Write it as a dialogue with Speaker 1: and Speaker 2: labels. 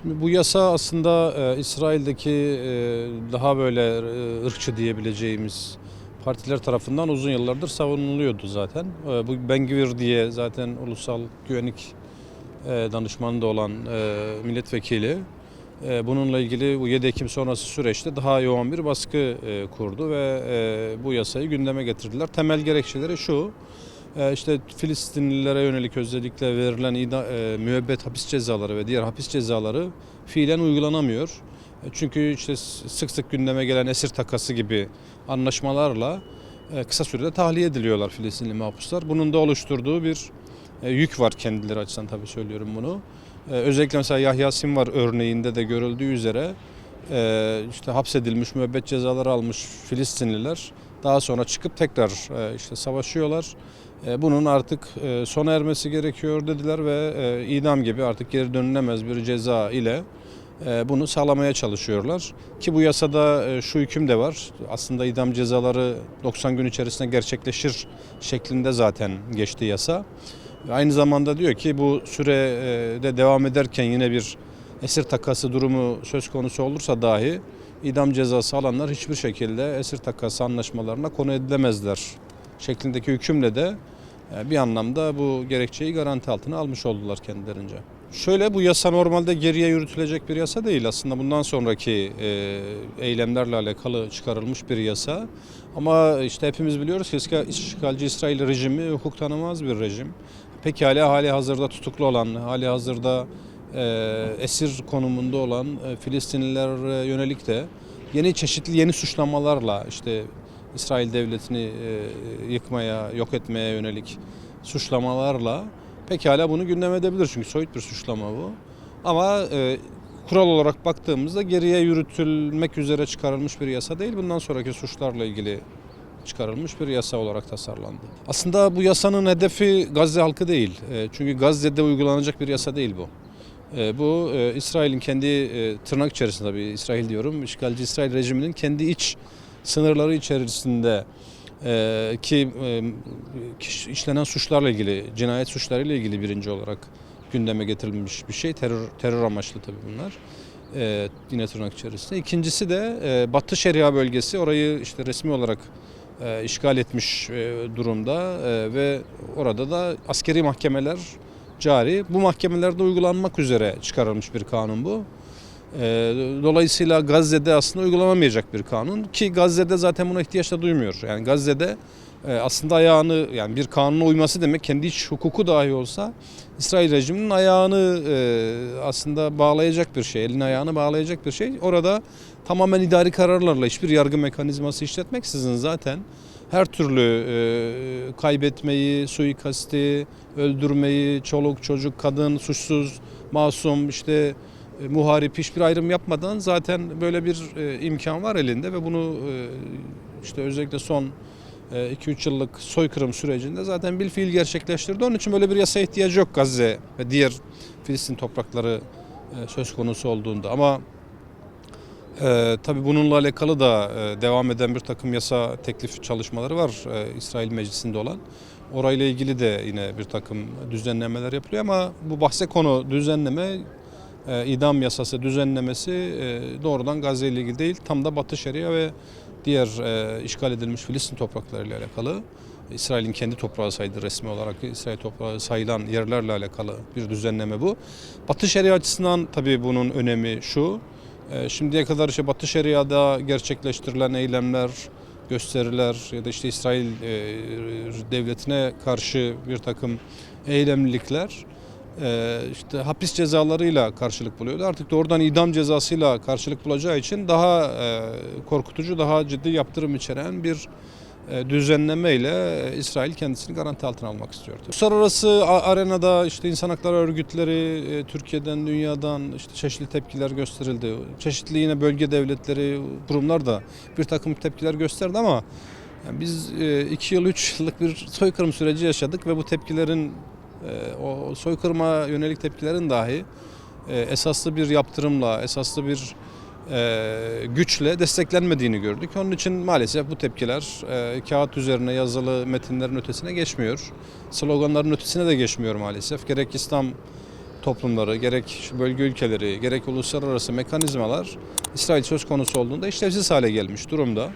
Speaker 1: Şimdi bu yasa aslında İsrail'deki daha böyle ırkçı diyebileceğimiz partiler tarafından uzun yıllardır savunuluyordu zaten. Bu Ben-Gvir diye zaten ulusal güvenlik danışmanı da olan milletvekili bununla ilgili bu 7 Ekim sonrası süreçte daha yoğun bir baskı kurdu ve bu yasayı gündeme getirdiler. Temel gerekçeleri şu: işte Filistinlilere yönelik özellikle verilen müebbet hapis cezaları ve diğer hapis cezaları fiilen uygulanamıyor. Çünkü işte sık sık gündeme gelen esir takası gibi anlaşmalarla kısa sürede tahliye ediliyorlar Filistinli mahpuslar. Bunun da oluşturduğu bir yük var kendileri açısından, tabii söylüyorum bunu. Özellikle mesela Yahya Sinvar örneğinde de görüldüğü üzere işte hapsedilmiş, müebbet cezaları almış Filistinliler daha sonra çıkıp tekrar işte savaşıyorlar. Bunun artık sona ermesi gerekiyor dediler ve idam gibi artık geri dönülemez bir ceza ile bunu sağlamaya çalışıyorlar. Ki bu yasada şu hüküm de var. Aslında idam cezaları 90 gün içerisinde gerçekleşir şeklinde zaten geçti yasa. Aynı zamanda diyor ki bu sürede devam ederken yine bir esir takası durumu söz konusu olursa dahi idam cezası alanlar hiçbir şekilde esir takası anlaşmalarına konu edilemezler şeklindeki hükümle de bir anlamda bu gerekçeyi garanti altına almış oldular kendilerince. Şöyle, bu yasa normalde geriye yürütülecek bir yasa değil. Aslında bundan sonraki eylemlerle alakalı çıkarılmış bir yasa. Ama işte hepimiz biliyoruz ki işgalci İsrail rejimi hukuk tanımaz bir rejim. Pekala hali hazırda tutuklu olan, hali hazırda esir konumunda olan Filistinlilere yönelik de çeşitli yeni suçlamalarla işte İsrail devletini yıkmaya, yok etmeye yönelik suçlamalarla pekala bunu gündem edebilir, çünkü soyut bir suçlama bu. Ama kural olarak baktığımızda geriye yürütülmek üzere çıkarılmış bir yasa değil, bundan sonraki suçlarla ilgili çıkarılmış bir yasa olarak tasarlandı. Aslında bu yasanın hedefi Gazze halkı değil. Çünkü Gazze'de uygulanacak bir yasa değil bu. Bu İsrail'in kendi tırnak içerisinde, tabii İsrail diyorum, işgalci İsrail rejiminin kendi iç sınırları içerisinde işlenen suçlarla ilgili, cinayet suçlarıyla ilgili birinci olarak gündeme getirilmiş bir şey. Terör amaçlı tabii bunlar. Yine tırnak içerisinde. İkincisi de Batı Şeria bölgesi orayı işte resmi olarak işgal etmiş durumda ve orada da askeri mahkemeler cari. Bu mahkemelerde uygulanmak üzere çıkarılmış bir kanun bu. Dolayısıyla Gazze'de aslında uygulanamayacak bir kanun, ki Gazze'de zaten buna ihtiyaç da duymuyor. Yani Gazze'de aslında ayağını, yani bir kanuna uyması demek kendi iç hukuku dahi olsa İsrail rejiminin ayağını aslında bağlayacak bir şey, elini ayağını bağlayacak bir şey. Orada tamamen idari kararlarla, hiçbir yargı mekanizması işletmeksizin zaten her türlü kaybetmeyi, suikasti, öldürmeyi, çoluk çocuk, kadın, suçsuz, masum, işte muharip, hiçbir ayrım yapmadan zaten böyle bir imkan var elinde ve bunu işte özellikle son 2-3 yıllık soykırım sürecinde zaten bilfiil gerçekleştirdi. Onun için böyle bir yasa ihtiyacı yok Gazze ve diğer Filistin toprakları söz konusu olduğunda. Ama tabii bununla alakalı da devam eden bir takım yasa teklif çalışmaları var İsrail Meclisi'nde olan. Orayla ilgili de yine bir takım düzenlemeler yapılıyor ama bu bahse konu düzenleme, idam yasası düzenlemesi doğrudan Gazze ile ilgili değil, tam da Batı Şeria ve diğer işgal edilmiş Filistin toprakları ile alakalı, İsrail'in kendi toprağı sayılır resmi olarak, İsrail toprağı sayılan yerlerle alakalı bir düzenleme bu. Batı Şeria açısından tabii bunun önemi şu: şimdiye kadar işte Batı Şeria'da gerçekleştirilen eylemler, gösteriler ya da işte İsrail devletine karşı bir takım eylemlilikler işte hapis cezalarıyla karşılık buluyordu. Artık doğrudan idam cezasıyla karşılık bulacağı için daha korkutucu, daha ciddi yaptırım içeren bir düzenlemeyle İsrail kendisini garanti altına almak istiyordu. Uluslararası arenada işte insan hakları örgütleri, Türkiye'den, dünyadan işte çeşitli tepkiler gösterildi. Çeşitli yine bölge devletleri, kurumlar da bir takım tepkiler gösterdi ama yani biz 2 yıl, 3 yıllık bir soykırım süreci yaşadık ve bu tepkilerin, o soykırıma yönelik tepkilerin dahi esaslı bir yaptırımla, esaslı bir güçle desteklenmediğini gördük. Onun için maalesef bu tepkiler kağıt üzerine yazılı metinlerin ötesine geçmiyor. Sloganların ötesine de geçmiyor maalesef. Gerek İslam toplumları, gerek şu bölge ülkeleri, gerek uluslararası mekanizmalar İsrail söz konusu olduğunda işlevsiz hale gelmiş durumda.